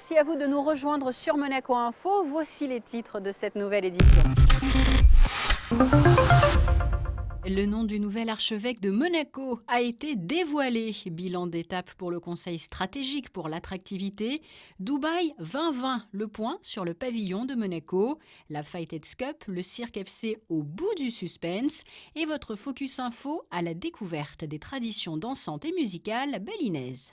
merci à vous de nous rejoindre sur Monaco Info. Voici les titres de cette nouvelle édition. Le nom du nouvel archevêque de Monaco a été dévoilé. Bilan d'étape pour le Conseil stratégique pour l'attractivité. Dubaï 2020, le point sur le pavillon de Monaco. La Fighters Cup, le Cirque FC au bout du suspense. Et votre Focus Info à la découverte des traditions dansantes et musicales balinaises.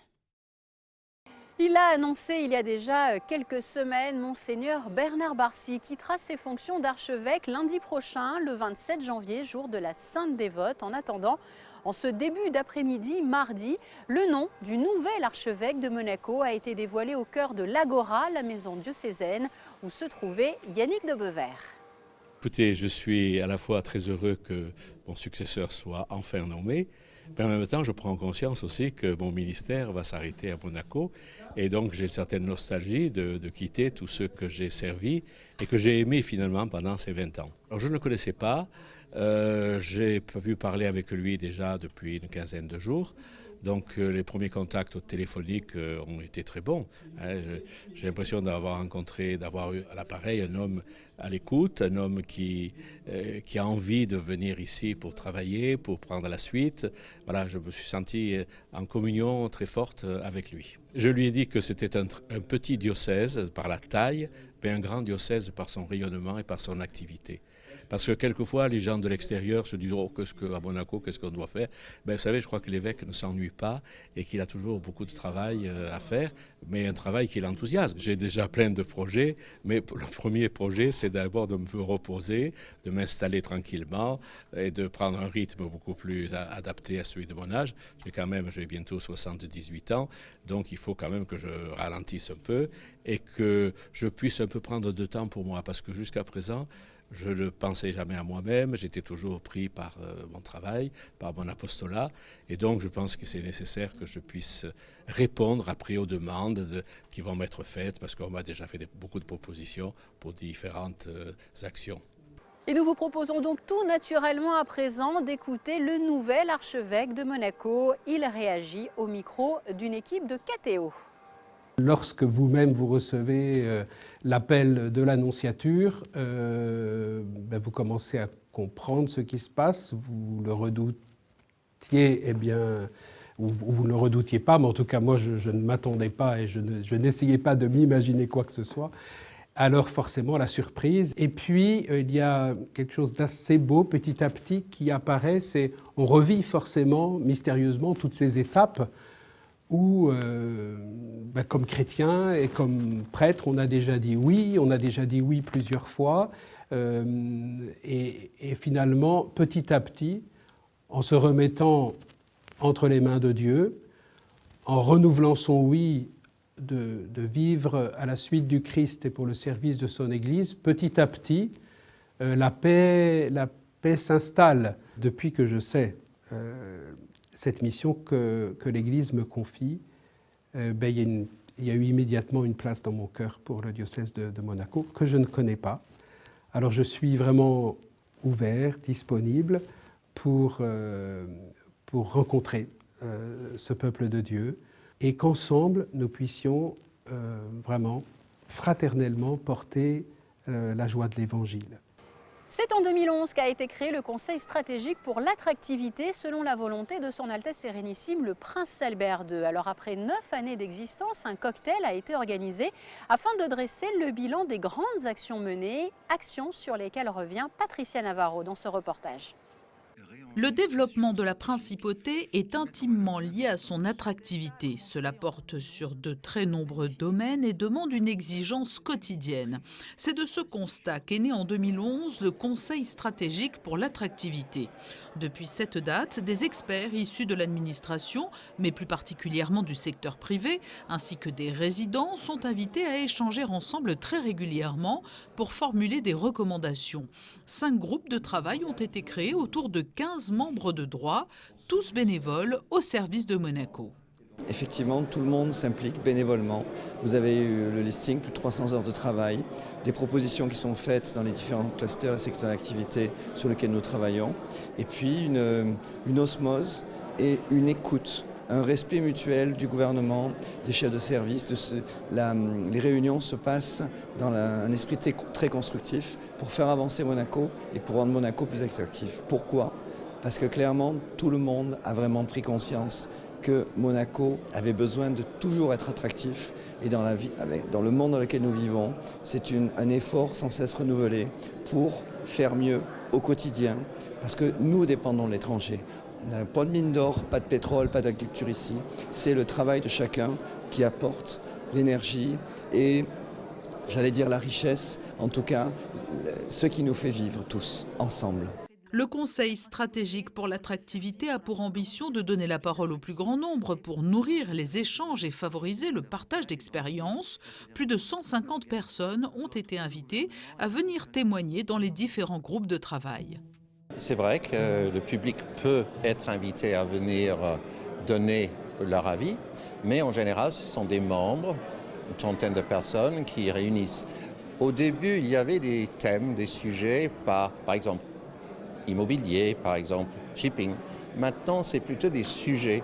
Il a annoncé il y a déjà quelques semaines, Monseigneur Bernard Barcy quittera ses fonctions d'archevêque lundi prochain, le 27 janvier, jour de la Sainte Dévote. En attendant, en ce début d'après-midi, mardi, le nom du nouvel archevêque de Monaco a été dévoilé au cœur de l'Agora, la maison diocésaine, où se trouvait Yannick de Bever. Écoutez, je suis à la fois très heureux que mon successeur soit enfin nommé, mais en même temps, je prends conscience aussi que mon ministère va s'arrêter à Monaco. Et donc, j'ai une certaine nostalgie de quitter tous ceux que j'ai servis et que j'ai aimés finalement pendant ces 20 ans. Alors, je ne le connaissais pas. J'ai pu parler avec lui déjà depuis une quinzaine de jours. Donc les premiers contacts téléphoniques ont été très bons. J'ai l'impression d'avoir rencontré, d'avoir eu à l'appareil un homme à l'écoute, un homme qui a envie de venir ici pour travailler, pour prendre la suite. Voilà, je me suis senti en communion très forte avec lui. Je lui ai dit que c'était un petit diocèse par la taille, mais un grand diocèse par son rayonnement et par son activité. Parce que quelquefois, les gens de l'extérieur se disent « Oh, à Monaco, qu'est-ce qu'on doit faire ?» Vous savez, je crois que l'évêque ne s'ennuie pas et qu'il a toujours beaucoup de travail à faire, mais un travail qui l'enthousiasme. J'ai déjà plein de projets, mais le premier projet, c'est d'abord de me reposer, de m'installer tranquillement et de prendre un rythme beaucoup plus adapté à celui de mon âge. J'ai bientôt 78 ans, donc il faut quand même que je ralentisse un peu et que je puisse un peu prendre de temps pour moi, parce que jusqu'à présent, je ne pensais jamais à moi-même, j'étais toujours pris par mon travail, par mon apostolat. Et donc je pense que c'est nécessaire que je puisse répondre après aux demandes qui vont m'être faites, parce qu'on m'a déjà fait beaucoup de propositions pour différentes actions. Et nous vous proposons donc tout naturellement à présent d'écouter le nouvel archevêque de Monaco. Il réagit au micro d'une équipe de KTO. Lorsque vous-même vous recevez l'appel de l'annonciature, vous commencez à comprendre ce qui se passe, vous le redoutiez, ou vous ne le redoutiez pas, mais en tout cas moi je ne m'attendais pas et je n'essayais pas de m'imaginer quoi que ce soit. Alors forcément la surprise. Et puis il y a quelque chose d'assez beau petit à petit qui apparaît, c'est on revit forcément mystérieusement toutes ces étapes où, comme chrétien et comme prêtre, on a déjà dit oui plusieurs fois, et finalement, petit à petit, en se remettant entre les mains de Dieu, en renouvelant son oui de vivre à la suite du Christ et pour le service de son Église, petit à petit, la paix s'installe. Depuis que je sais cette mission que l'Église me confie, il y a eu immédiatement une place dans mon cœur pour le diocèse de Monaco, que je ne connais pas. Alors je suis vraiment ouvert, disponible pour rencontrer ce peuple de Dieu et qu'ensemble nous puissions vraiment fraternellement porter la joie de l'Évangile. C'est en 2011 qu'a été créé le Conseil stratégique pour l'attractivité selon la volonté de son Altesse Sérénissime le Prince Albert II. Alors après 9 années d'existence, un cocktail a été organisé afin de dresser le bilan des grandes actions menées, actions sur lesquelles revient Patricia Navarro dans ce reportage. Le développement de la principauté est intimement lié à son attractivité. Cela porte sur de très nombreux domaines et demande une exigence quotidienne. C'est de ce constat qu'est né en 2011 le Conseil stratégique pour l'attractivité. Depuis cette date, des experts issus de l'administration, mais plus particulièrement du secteur privé, ainsi que des résidents, sont invités à échanger ensemble très régulièrement pour formuler des recommandations. 5 groupes de travail ont été créés autour de 15 membres de droit, tous bénévoles au service de Monaco. Effectivement, tout le monde s'implique bénévolement. Vous avez eu le listing, plus de 300 heures de travail, des propositions qui sont faites dans les différents clusters et secteurs d'activité sur lesquels nous travaillons, et puis une osmose et une écoute un respect mutuel du gouvernement, des chefs de service. Les réunions se passent dans un esprit très constructif pour faire avancer Monaco et pour rendre Monaco plus attractif. Pourquoi ? Parce que clairement, tout le monde a vraiment pris conscience que Monaco avait besoin de toujours être attractif. Et dans le monde dans lequel nous vivons, c'est un effort sans cesse renouvelé pour faire mieux au quotidien. Parce que nous dépendons de l'étranger. On n'a pas de mine d'or, pas de pétrole, pas d'agriculture ici. C'est le travail de chacun qui apporte l'énergie et, j'allais dire, la richesse, en tout cas, ce qui nous fait vivre tous ensemble. Le Conseil stratégique pour l'attractivité a pour ambition de donner la parole au plus grand nombre pour nourrir les échanges et favoriser le partage d'expériences. Plus de 150 personnes ont été invitées à venir témoigner dans les différents groupes de travail. C'est vrai que le public peut être invité à venir donner leur avis, mais en général, ce sont des membres, une centaine de personnes qui réunissent. Au début, il y avait des thèmes, des sujets, par exemple, immobilier, par exemple, shipping. Maintenant, c'est plutôt des sujets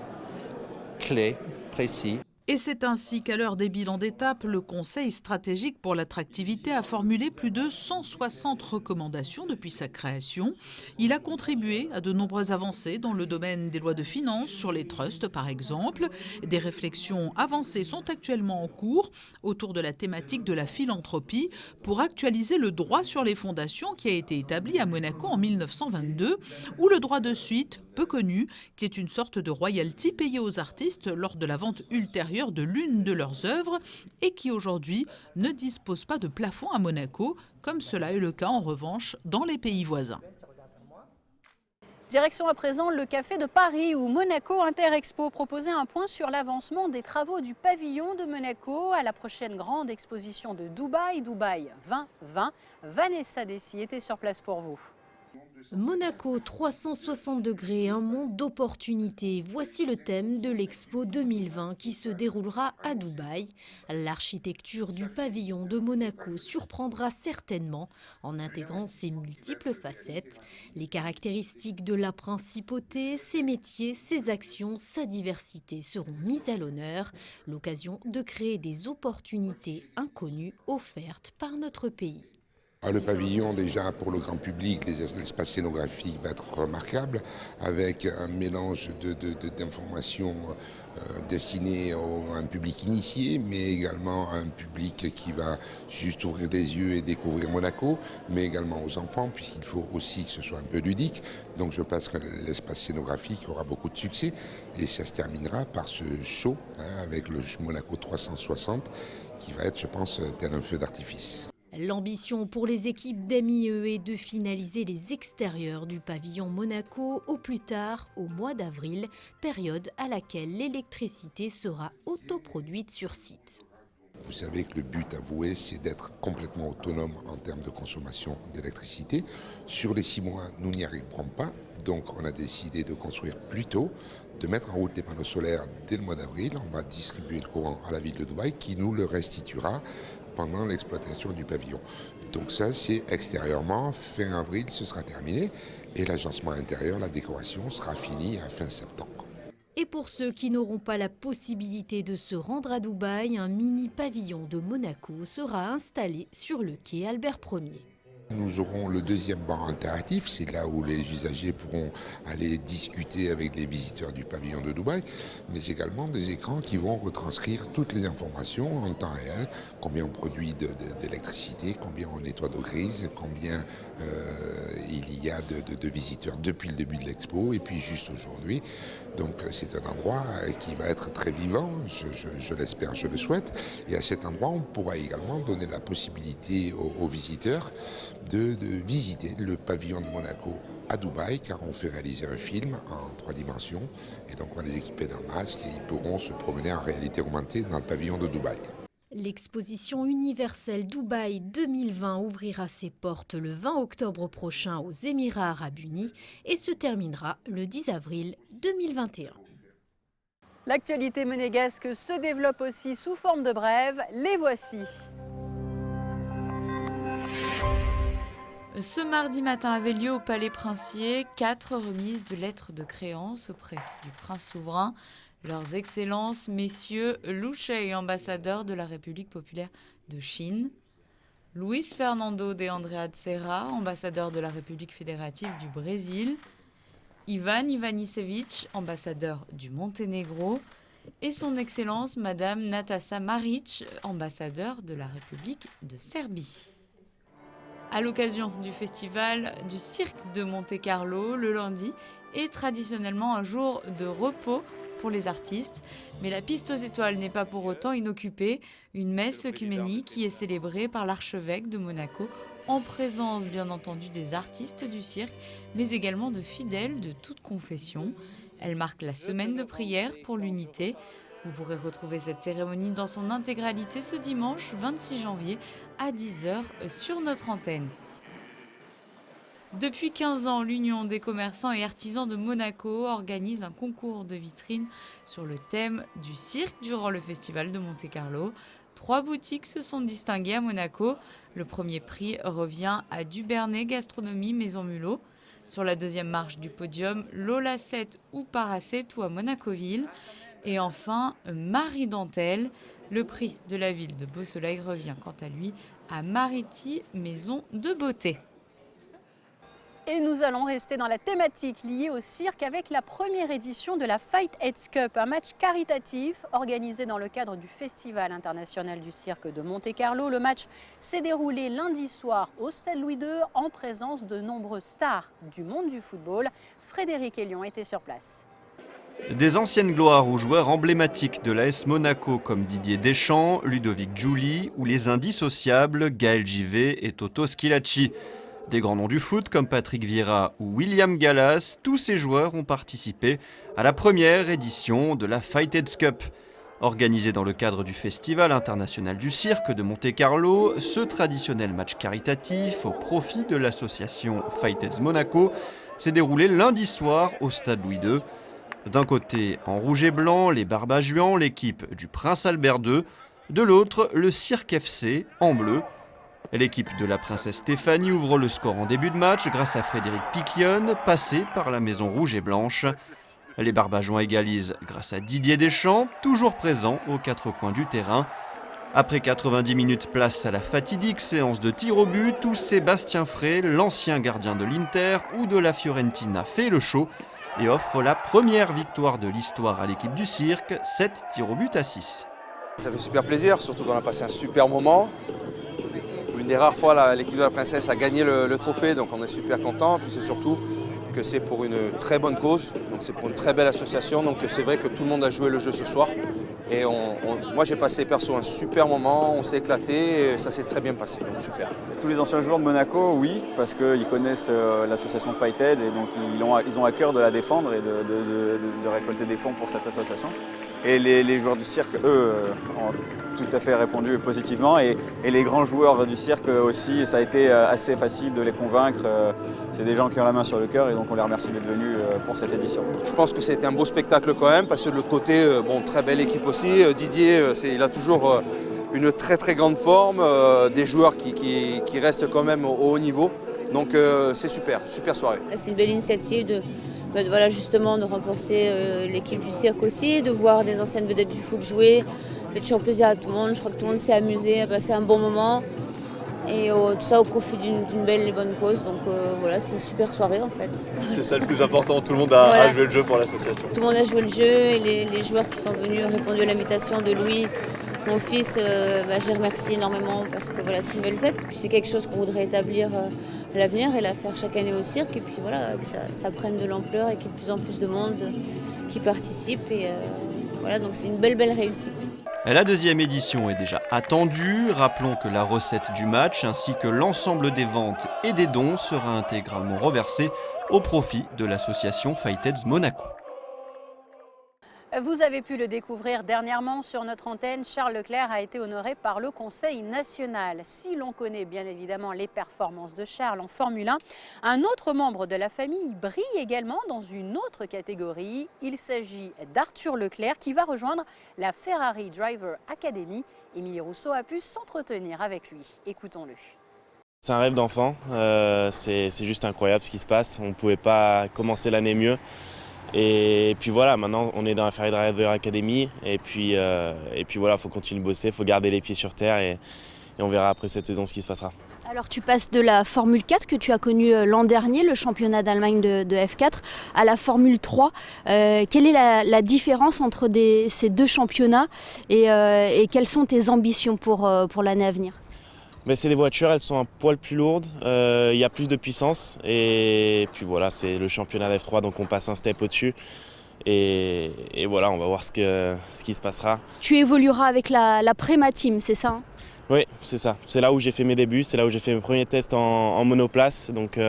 clés, précis. Et c'est ainsi qu'à l'heure des bilans d'étape, le Conseil stratégique pour l'attractivité a formulé plus de 160 recommandations depuis sa création. Il a contribué à de nombreuses avancées dans le domaine des lois de finances, sur les trusts par exemple. Des réflexions avancées sont actuellement en cours autour de la thématique de la philanthropie pour actualiser le droit sur les fondations qui a été établi à Monaco en 1922, ou le droit de suite, peu connu, qui est une sorte de royalty payée aux artistes lors de la vente ultérieure de l'une de leurs œuvres et qui aujourd'hui ne dispose pas de plafond à Monaco, comme cela est le cas en revanche dans les pays voisins. Direction à présent le Café de Paris où Monaco Interexpo proposait un point sur l'avancement des travaux du pavillon de Monaco à la prochaine grande exposition de Dubaï, Dubaï 2020. Vanessa Dessy était sur place pour vous. Monaco 360 degrés, un monde d'opportunités. Voici le thème de l'Expo 2020 qui se déroulera à Dubaï. L'architecture du pavillon de Monaco surprendra certainement en intégrant ses multiples facettes. Les caractéristiques de la principauté, ses métiers, ses actions, sa diversité seront mises à l'honneur. L'occasion de créer des opportunités inconnues offertes par notre pays. Le pavillon, déjà pour le grand public, l'espace scénographique va être remarquable, avec un mélange d'informations destinées à un public initié, mais également à un public qui va juste ouvrir les yeux et découvrir Monaco, mais également aux enfants, puisqu'il faut aussi que ce soit un peu ludique. Donc je pense que l'espace scénographique aura beaucoup de succès, et ça se terminera par ce show avec le Monaco 360, qui va être, je pense, tel un feu d'artifice. L'ambition pour les équipes d'MIE est de finaliser les extérieurs du pavillon Monaco au plus tard au mois d'avril, période à laquelle l'électricité sera autoproduite sur site. Vous savez que le but avoué, c'est d'être complètement autonome en termes de consommation d'électricité. Sur les 6 mois, nous n'y arriverons pas, donc on a décidé de construire plus tôt, de mettre en route les panneaux solaires dès le mois d'avril. On va distribuer le courant à la ville de Dubaï qui nous le restituera pendant l'exploitation du pavillon. Donc ça, c'est extérieurement, fin avril, ce sera terminé. Et l'agencement intérieur, la décoration sera finie à fin septembre. Et pour ceux qui n'auront pas la possibilité de se rendre à Dubaï, un mini pavillon de Monaco sera installé sur le quai Albert Ier. Nous aurons le deuxième banc interactif, c'est là où les usagers pourront aller discuter avec les visiteurs du pavillon de Dubaï, mais également des écrans qui vont retranscrire toutes les informations en temps réel, combien on produit d'électricité, combien on nettoie d'eau grise, combien il y a de visiteurs depuis le début de l'expo et puis juste aujourd'hui. Donc c'est un endroit qui va être très vivant, je l'espère, je le souhaite, et à cet endroit on pourra également donner la possibilité aux visiteurs de visiter le pavillon de Monaco à Dubaï, car on fait réaliser un film en 3 dimensions et donc on va les équiper d'un masque et ils pourront se promener en réalité augmentée dans le pavillon de Dubaï. L'exposition universelle Dubaï 2020 ouvrira ses portes le 20 octobre prochain aux Émirats arabes unis et se terminera le 10 avril 2021. L'actualité monégasque se développe aussi sous forme de brèves. Les voici. Ce mardi matin avait lieu au Palais Princier 4 remises de lettres de créance auprès du prince souverain. Leurs Excellences, Messieurs Lu Shei, ambassadeur de la République populaire de Chine, Luis Fernando de Andrea Serra, ambassadeur de la République fédérative du Brésil, Ivan Ivanisevic, ambassadeur du Monténégro, et son Excellence Madame Nataša Marić, ambassadeur de la République de Serbie. À l'occasion du festival du cirque de Monte-Carlo, le lundi est traditionnellement un jour de repos pour les artistes, mais la piste aux étoiles n'est pas pour autant inoccupée. Une messe œcuménique qui est célébrée par l'archevêque de Monaco, en présence bien entendu des artistes du cirque, mais également de fidèles de toute confession. Elle marque la semaine de prière pour l'unité. Vous pourrez retrouver cette cérémonie dans son intégralité ce dimanche 26 janvier à 10h sur notre antenne. Depuis 15 ans, l'Union des commerçants et artisans de Monaco organise un concours de vitrines sur le thème du cirque durant le festival de Monte-Carlo. 3 boutiques se sont distinguées à Monaco. Le premier prix revient à Dubernay Gastronomie Maison Mulot. Sur la deuxième marche du podium, Lola 7 ou Paracet ou à Monacoville. Et enfin, Marie Dentelle. Le prix de la ville de Beau-Soleil revient quant à lui à Mariti Maison de Beauté. Et nous allons rester dans la thématique liée au cirque avec la première édition de la Fightheads Cup, un match caritatif organisé dans le cadre du Festival international du cirque de Monte-Carlo. Le match s'est déroulé lundi soir au Stade Louis II en présence de nombreuses stars du monde du football. Frédéric Elion était sur place. Des anciennes gloires aux joueurs emblématiques de l'AS Monaco comme Didier Deschamps, Ludovic Giuli ou les indissociables Gaël Givet et Toto Schillaci. Des grands noms du foot comme Patrick Vieira ou William Gallas, tous ces joueurs ont participé à la première édition de la Fightheads Cup. Organisé dans le cadre du Festival international du cirque de Monte-Carlo, ce traditionnel match caritatif au profit de l'association Fightheads Monaco s'est déroulé lundi soir au Stade Louis II. D'un côté, en rouge et blanc, les Barbajuans, l'équipe du Prince Albert II. De l'autre, le Cirque FC, en bleu. L'équipe de la princesse Stéphanie ouvre le score en début de match grâce à Frédéric Piquionne, passé par la maison rouge et blanche. Les Barbajuans égalisent grâce à Didier Deschamps, toujours présent aux 4 coins du terrain. Après 90 minutes, place à la fatidique séance de tir au but où Sébastien Frey, l'ancien gardien de l'Inter ou de la Fiorentina, fait le show et offre la première victoire de l'histoire à l'équipe du cirque, 7 tirs au but à 6. Ça fait super plaisir, surtout qu'on a passé un super moment. Une des rares fois, l'équipe de la princesse a gagné le trophée, donc on est super content. Puis c'est surtout que c'est pour une très bonne cause, donc c'est pour une très belle association. Donc c'est vrai que tout le monde a joué le jeu ce soir. Et moi j'ai passé perso un super moment, on s'est éclaté, et ça s'est très bien passé, donc super. Tous les anciens joueurs de Monaco, oui, parce qu'ils connaissent l'association Fighthead et donc ils ont à cœur de la défendre et de récolter des fonds pour cette association. Et les joueurs du cirque, eux, ont tout à fait répondu positivement. Et les grands joueurs du cirque aussi, ça a été assez facile de les convaincre. C'est des gens qui ont la main sur le cœur et donc on les remercie d'être venus pour cette édition. Je pense que c'était un beau spectacle quand même, parce que de l'autre côté, très belle équipe aussi. Didier, il a toujours une très très grande forme, des joueurs qui restent quand même au haut niveau. Donc c'est super soirée. C'est une belle initiative voilà, justement de renforcer l'équipe du cirque aussi, de voir des anciennes vedettes du foot jouer. Ça fait toujours plaisir à tout le monde, je crois que tout le monde s'est amusé, a passé un bon moment. Et tout ça au profit d'une belle et bonne cause, donc voilà, c'est une super soirée en fait. C'est ça le plus important, tout le monde a joué le jeu pour l'association. Tout le monde a joué le jeu et les joueurs qui sont venus ont répondu à l'invitation de Louis, mon fils, je les remercie énormément parce que voilà, c'est une belle fête. Puis c'est quelque chose qu'on voudrait établir à l'avenir et la faire chaque année au cirque. Et puis voilà, que ça prenne de l'ampleur et qu'il y ait de plus en plus de monde qui participe. Et voilà, donc c'est une belle réussite. La deuxième édition est déjà attendue. Rappelons que la recette du match ainsi que l'ensemble des ventes et des dons sera intégralement reversée au profit de l'association Fightheads Monaco. Vous avez pu le découvrir dernièrement sur notre antenne, Charles Leclerc a été honoré par le Conseil national. Si l'on connaît bien évidemment les performances de Charles en Formule 1, un autre membre de la famille brille également dans une autre catégorie. Il s'agit d'Arthur Leclerc qui va rejoindre la Ferrari Driver Academy. Émilie Rousseau a pu s'entretenir avec lui. Écoutons-le. C'est un rêve d'enfant, c'est juste incroyable ce qui se passe. On ne pouvait pas commencer l'année mieux. Et puis voilà, maintenant on est dans la Farid Academy et puis voilà, il faut continuer de bosser, il faut garder les pieds sur terre et on verra après cette saison ce qui se passera. Alors tu passes de la Formule 4 que tu as connue l'an dernier, le championnat d'Allemagne de F4, à la Formule 3. Quelle est la différence entre ces deux championnats et quelles sont tes ambitions pour l'année à venir ? C'est des voitures, elles sont un poil plus lourdes, il y a plus de puissance et puis voilà, c'est le championnat d'F3 donc on passe un step au-dessus et voilà, on va voir ce qui se passera. Tu évolueras avec la Prema Team, c'est ça hein ? Oui, c'est ça. C'est là où j'ai fait mes débuts, c'est là où j'ai fait mes premiers tests en monoplace, donc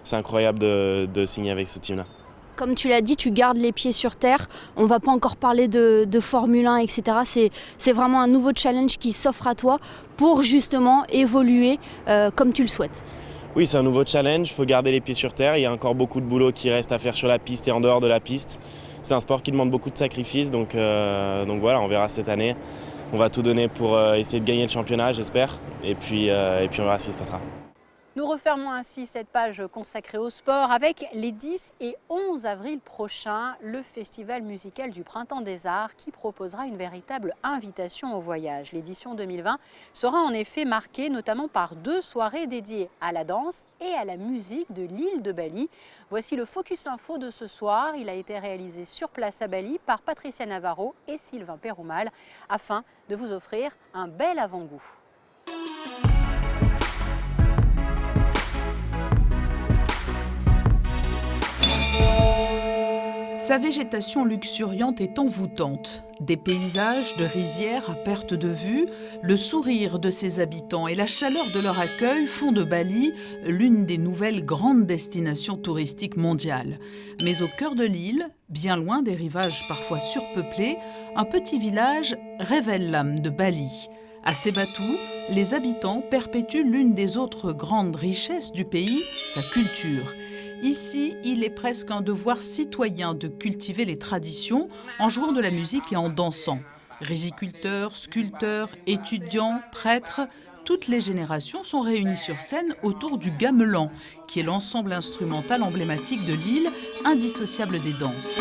c'est incroyable de signer avec ce team-là. Comme tu l'as dit, tu gardes les pieds sur terre. On ne va pas encore parler de Formule 1, etc. C'est vraiment un nouveau challenge qui s'offre à toi pour justement évoluer comme tu le souhaites. Oui, c'est un nouveau challenge, il faut garder les pieds sur terre. Il y a encore beaucoup de boulot qui reste à faire sur la piste et en dehors de la piste. C'est un sport qui demande beaucoup de sacrifices, donc voilà, on verra cette année. On va tout donner pour essayer de gagner le championnat, j'espère. Et puis on verra ce qui se passera. Nous refermons ainsi cette page consacrée au sport avec les 10 et 11 avril prochains, le Festival musical du Printemps des Arts qui proposera une véritable invitation au voyage. L'édition 2020 sera en effet marquée notamment par 2 soirées dédiées à la danse et à la musique de l'île de Bali. Voici le Focus Info de ce soir. Il a été réalisé sur place à Bali par Patricia Navarro et Sylvain Péroumal afin de vous offrir un bel avant-goût. Sa végétation luxuriante est envoûtante. Des paysages de rizières à perte de vue, le sourire de ses habitants et la chaleur de leur accueil font de Bali l'une des nouvelles grandes destinations touristiques mondiales. Mais au cœur de l'île, bien loin des rivages parfois surpeuplés, un petit village révèle l'âme de Bali. À Sebatu, les habitants perpétuent l'une des autres grandes richesses du pays, sa culture. Ici, il est presque un devoir citoyen de cultiver les traditions en jouant de la musique et en dansant. Riziculteurs, sculpteurs, étudiants, prêtres, toutes les générations sont réunies sur scène autour du gamelan, qui est l'ensemble instrumental emblématique de l'île, indissociable des danses.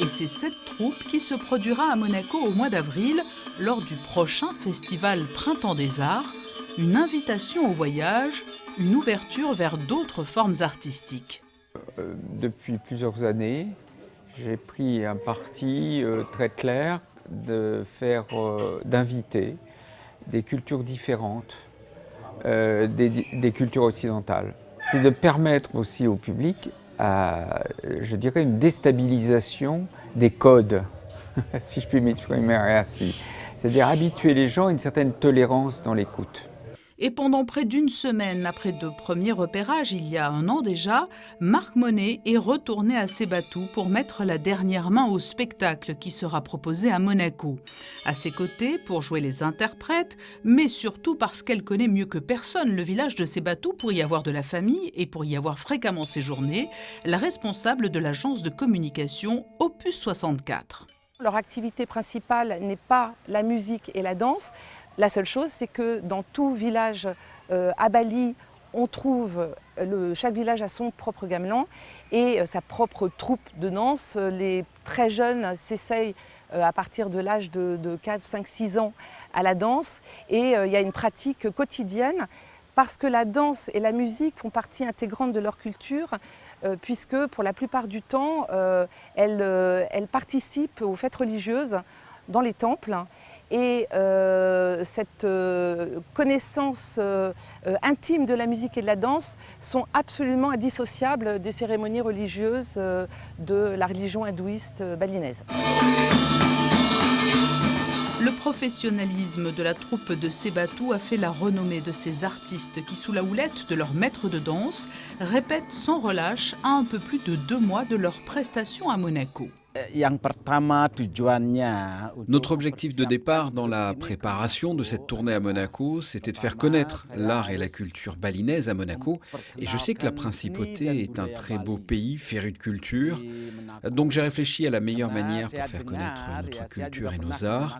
Et c'est cette troupe qui se produira à Monaco au mois d'avril, lors du prochain festival Printemps des Arts, une invitation au voyage, une ouverture vers d'autres formes artistiques. Depuis plusieurs années, j'ai pris un parti très clair d'inviter des cultures différentes, des cultures occidentales. C'est de permettre aussi au public, je dirais, une déstabilisation des codes, si je puis m'exprimer ainsi. C'est-à-dire habituer les gens à une certaine tolérance dans l'écoute. Et pendant près d'une semaine après de premiers repérages, il y a un an déjà, Marc Monet est retourné à Sebatu pour mettre la dernière main au spectacle qui sera proposé à Monaco. À ses côtés, pour jouer les interprètes, mais surtout parce qu'elle connaît mieux que personne le village de Sebatu pour y avoir de la famille et pour y avoir fréquemment séjourné, la responsable de l'agence de communication Opus 64. Leur activité principale n'est pas la musique et la danse. La seule chose, c'est que dans tout village à Bali, on trouve, chaque village a son propre gamelan et sa propre troupe de danse. Les très jeunes s'essayent à partir de l'âge de 4, 5, 6 ans à la danse et il y a une pratique quotidienne parce que la danse et la musique font partie intégrante de leur culture puisque pour la plupart du temps, elles participent aux fêtes religieuses dans les temples. Et cette connaissance intime de la musique et de la danse sont absolument indissociables des cérémonies religieuses de la religion hindouiste balinaise. Le professionnalisme de la troupe de Sebatu a fait la renommée de ces artistes qui, sous la houlette de leur maître de danse, répètent sans relâche à un peu plus de 2 mois de leur prestation à Monaco. Notre objectif de départ dans la préparation de cette tournée à Monaco, c'était de faire connaître l'art et la culture balinaise à Monaco. Et je sais que la Principauté est un très beau pays, féru de culture. Donc j'ai réfléchi à la meilleure manière pour faire connaître notre culture et nos arts.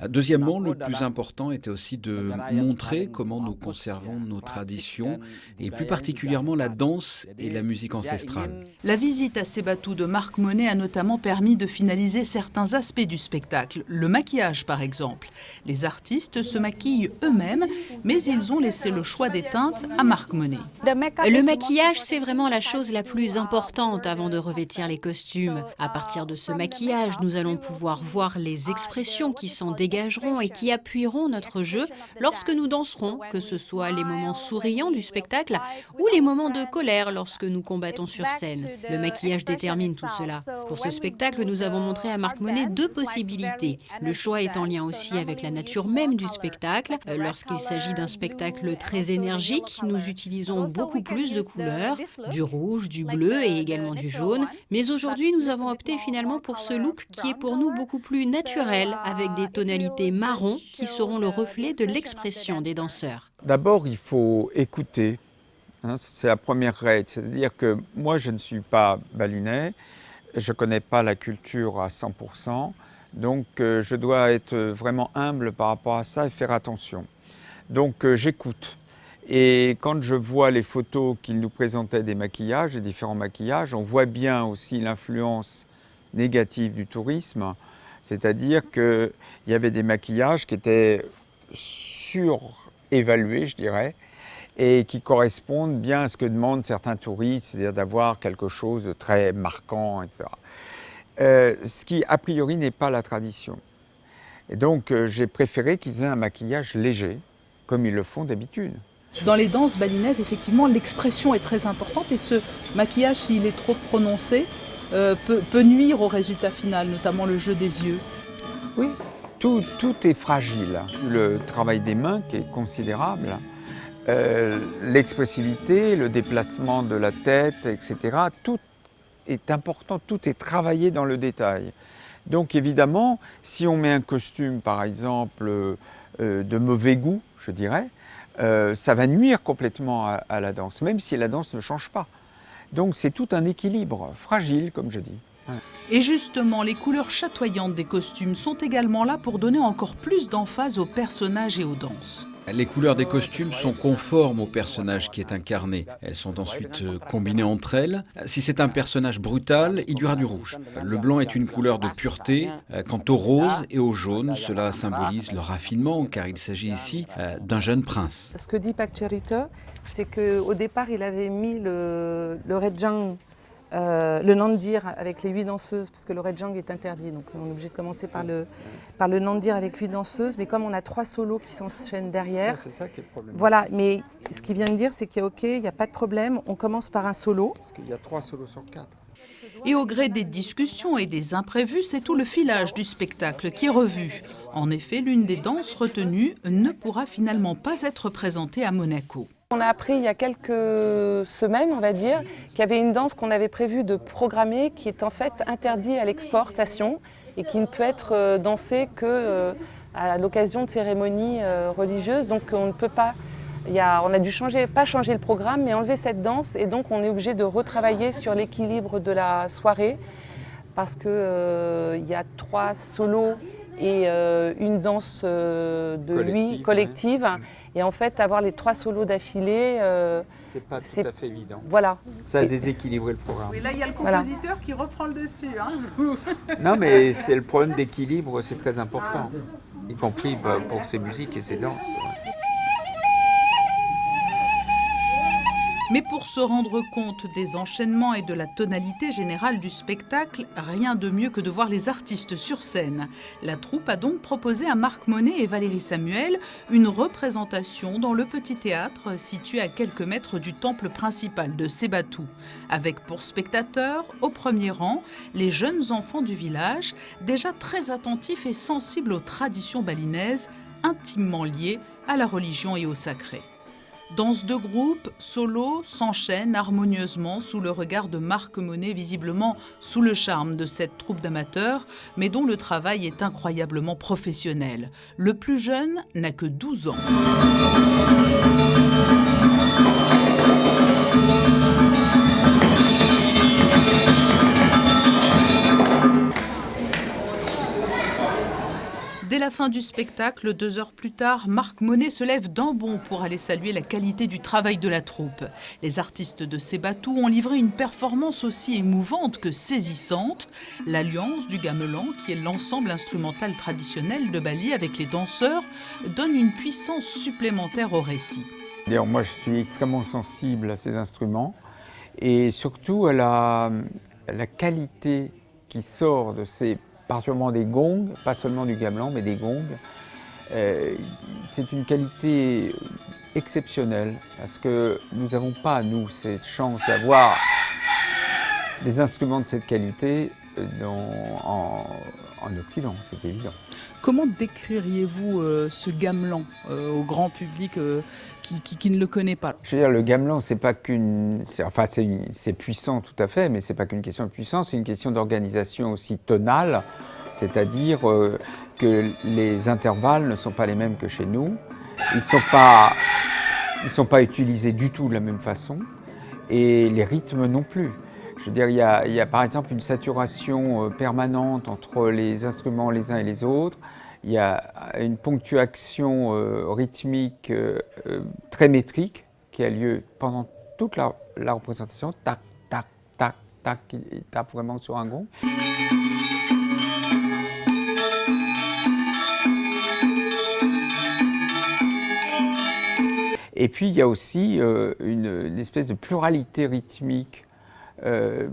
Deuxièmement, le plus important était aussi de montrer comment nous conservons nos traditions, et plus particulièrement la danse et la musique ancestrale. La visite à Sebatou de Marc Monet a notamment permis de finaliser certains aspects du spectacle, le maquillage par exemple. Les artistes se maquillent eux-mêmes, mais ils ont laissé le choix des teintes à Marc Monet. Le maquillage, c'est vraiment la chose la plus importante avant de revêtir les costumes. À partir de ce maquillage, nous allons pouvoir voir les expressions qui s'en dégageront et qui appuieront notre jeu lorsque nous danserons, que ce soit les moments souriants du spectacle ou les moments de colère lorsque nous combattons sur scène. Le maquillage détermine tout cela. Pour ce spectacle, nous avons montré à Marc Monet deux possibilités. Le choix est en lien aussi avec la nature même du spectacle. Lorsqu'il s'agit d'un spectacle très énergique, nous utilisons beaucoup plus de couleurs, du rouge, du bleu et également du jaune. Mais aujourd'hui, nous avons opté finalement pour ce look qui est pour nous beaucoup plus naturel, avec des tonalités marron qui seront le reflet de l'expression des danseurs. D'abord, il faut écouter. C'est la première règle. C'est-à-dire que moi, je ne suis pas balinais. Je ne connais pas la culture à 100%, donc je dois être vraiment humble par rapport à ça et faire attention. Donc j'écoute. Et quand je vois les photos qu'il nous présentait des maquillages, des différents maquillages, on voit bien aussi l'influence négative du tourisme, c'est-à-dire qu'il y avait des maquillages qui étaient surévalués, je dirais, et qui correspondent bien à ce que demandent certains touristes, c'est-à-dire d'avoir quelque chose de très marquant, etc. Ce qui, a priori, n'est pas la tradition. Et donc, j'ai préféré qu'ils aient un maquillage léger, comme ils le font d'habitude. Dans les danses balinaises, effectivement, l'expression est très importante et ce maquillage, s'il est trop prononcé, peut nuire au résultat final, notamment le jeu des yeux. Oui, tout est fragile. Le travail des mains qui est considérable, l'expressivité, le déplacement de la tête, etc. Tout est important, tout est travaillé dans le détail. Donc évidemment, si on met un costume, par exemple, de mauvais goût, je dirais, ça va nuire complètement à la danse, même si la danse ne change pas. Donc c'est tout un équilibre, fragile, comme je dis. Ouais. Et justement, les couleurs chatoyantes des costumes sont également là pour donner encore plus d'emphase aux personnages et aux danses. Les couleurs des costumes sont conformes au personnage qui est incarné. Elles sont ensuite combinées entre elles. Si c'est un personnage brutal, il y aura du rouge. Le blanc est une couleur de pureté. Quant au rose et au jaune, cela symbolise le raffinement, car il s'agit ici d'un jeune prince. Ce que dit Pakcherita, c'est qu'au départ, il avait mis le Rejang, le Nandir avec les 8 danseuses, parce que le Rejang est interdit, donc on est obligé de commencer par le Nandir avec 8 danseuses, mais comme on a 3 solos qui s'enchaînent derrière, c'est ça qui est le problème. Voilà, mais ce qu'il vient de dire, c'est qu'il y a OK, il n'y a pas de problème, on commence par un solo. Parce qu'il y a 3 solos sur 4. Et au gré des discussions et des imprévus, c'est tout le filage du spectacle qui est revu. En effet, l'une des danses retenues ne pourra finalement pas être présentée à Monaco. On a appris il y a quelques semaines, on va dire, qu'il y avait une danse qu'on avait prévu de programmer qui est en fait interdite à l'exportation et qui ne peut être dansée que à l'occasion de cérémonies religieuses. Donc on ne peut pas, on a dû pas changer le programme, mais enlever cette danse, et donc on est obligé de retravailler sur l'équilibre de la soirée parce qu'il y a 3 solos et une danse collective. Ouais. Et en fait, avoir les 3 solos d'affilée, c'est pas tout à fait évident. Voilà. Ça a déséquilibré le programme. Oui, là, il y a le compositeur qui reprend le dessus. Hein. Non, mais c'est le problème d'équilibre, c'est très important, y compris pour ces musiques et ces danses. Mais pour se rendre compte des enchaînements et de la tonalité générale du spectacle, rien de mieux que de voir les artistes sur scène. La troupe a donc proposé à Marc Monet et Valérie Samuel une représentation dans le petit théâtre situé à quelques mètres du temple principal de Sebatou, avec pour spectateurs, au premier rang, les jeunes enfants du village, déjà très attentifs et sensibles aux traditions balinaises, intimement liées à la religion et au sacré. Danse de groupe, solo, s'enchaînent harmonieusement sous le regard de Marc Monet, visiblement sous le charme de cette troupe d'amateurs, mais dont le travail est incroyablement professionnel. Le plus jeune n'a que 12 ans. Dès la fin du spectacle, 2 heures plus tard, Marc Monet se lève d'un bond pour aller saluer la qualité du travail de la troupe. Les artistes de Sebatou ont livré une performance aussi émouvante que saisissante. L'alliance du gamelan, qui est l'ensemble instrumental traditionnel de Bali avec les danseurs, donne une puissance supplémentaire au récit. D'ailleurs, moi, je suis extrêmement sensible à ces instruments et surtout à la qualité qui sort de ces particulièrement des gongs, pas seulement du gamelan, mais des gongs. C'est une qualité exceptionnelle parce que nous n'avons pas, nous, cette chance d'avoir des instruments de cette qualité en Occident, c'est évident. Comment décririez-vous ce gamelan au grand public qui ne le connaît pas? Je veux dire, le gamelan, c'est pas qu'une... Enfin, c'est puissant tout à fait, mais c'est pas qu'une question de puissance, c'est une question d'organisation aussi tonale, c'est-à-dire que les intervalles ne sont pas les mêmes que chez nous, ils sont pas utilisés du tout de la même façon, et les rythmes non plus. Je veux dire, il y a par exemple une saturation permanente entre les instruments les uns et les autres. Il y a une ponctuation rythmique très métrique qui a lieu pendant toute la représentation. Tac, tac, tac, tac, il tape vraiment sur un gong. Et puis il y a aussi une espèce de pluralité rythmique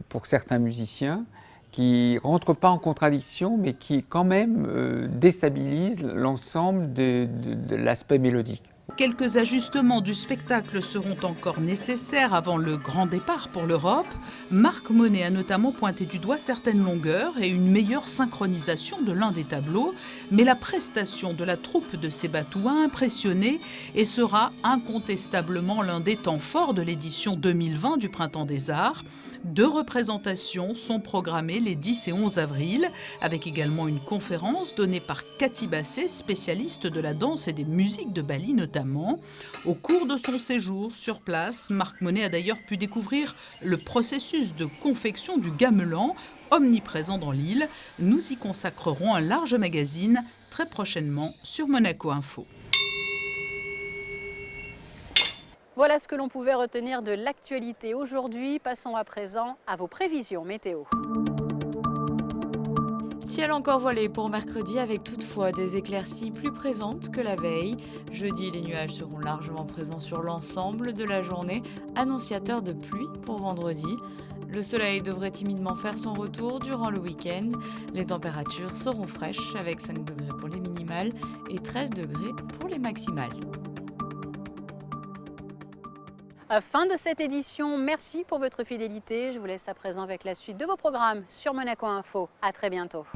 pour certains musiciens qui ne rentrent pas en contradiction, mais qui quand même déstabilisent l'ensemble de l'aspect mélodique. Quelques ajustements du spectacle seront encore nécessaires avant le grand départ pour l'Europe. Marc Monet a notamment pointé du doigt certaines longueurs et une meilleure synchronisation de l'un des tableaux, mais la prestation de la troupe de Sebatou a impressionné et sera incontestablement l'un des temps forts de l'édition 2020 du Printemps des Arts. 2 représentations sont programmées les 10 et 11 avril, avec également une conférence donnée par Cathy Basset, spécialiste de la danse et des musiques de Bali notamment. Au cours de son séjour sur place, Marc Monet a d'ailleurs pu découvrir le processus de confection du gamelan, omniprésent dans l'île. Nous y consacrerons un large magazine très prochainement sur Monaco Info. Voilà ce que l'on pouvait retenir de l'actualité aujourd'hui. Passons à présent à vos prévisions météo. Ciel encore voilé pour mercredi avec toutefois des éclaircies plus présentes que la veille. Jeudi, les nuages seront largement présents sur l'ensemble de la journée, annonciateur de pluie pour vendredi. Le soleil devrait timidement faire son retour durant le week-end. Les températures seront fraîches avec 5 degrés pour les minimales et 13 degrés pour les maximales. Fin de cette édition, merci pour votre fidélité. Je vous laisse à présent avec la suite de vos programmes sur Monaco Info. À très bientôt.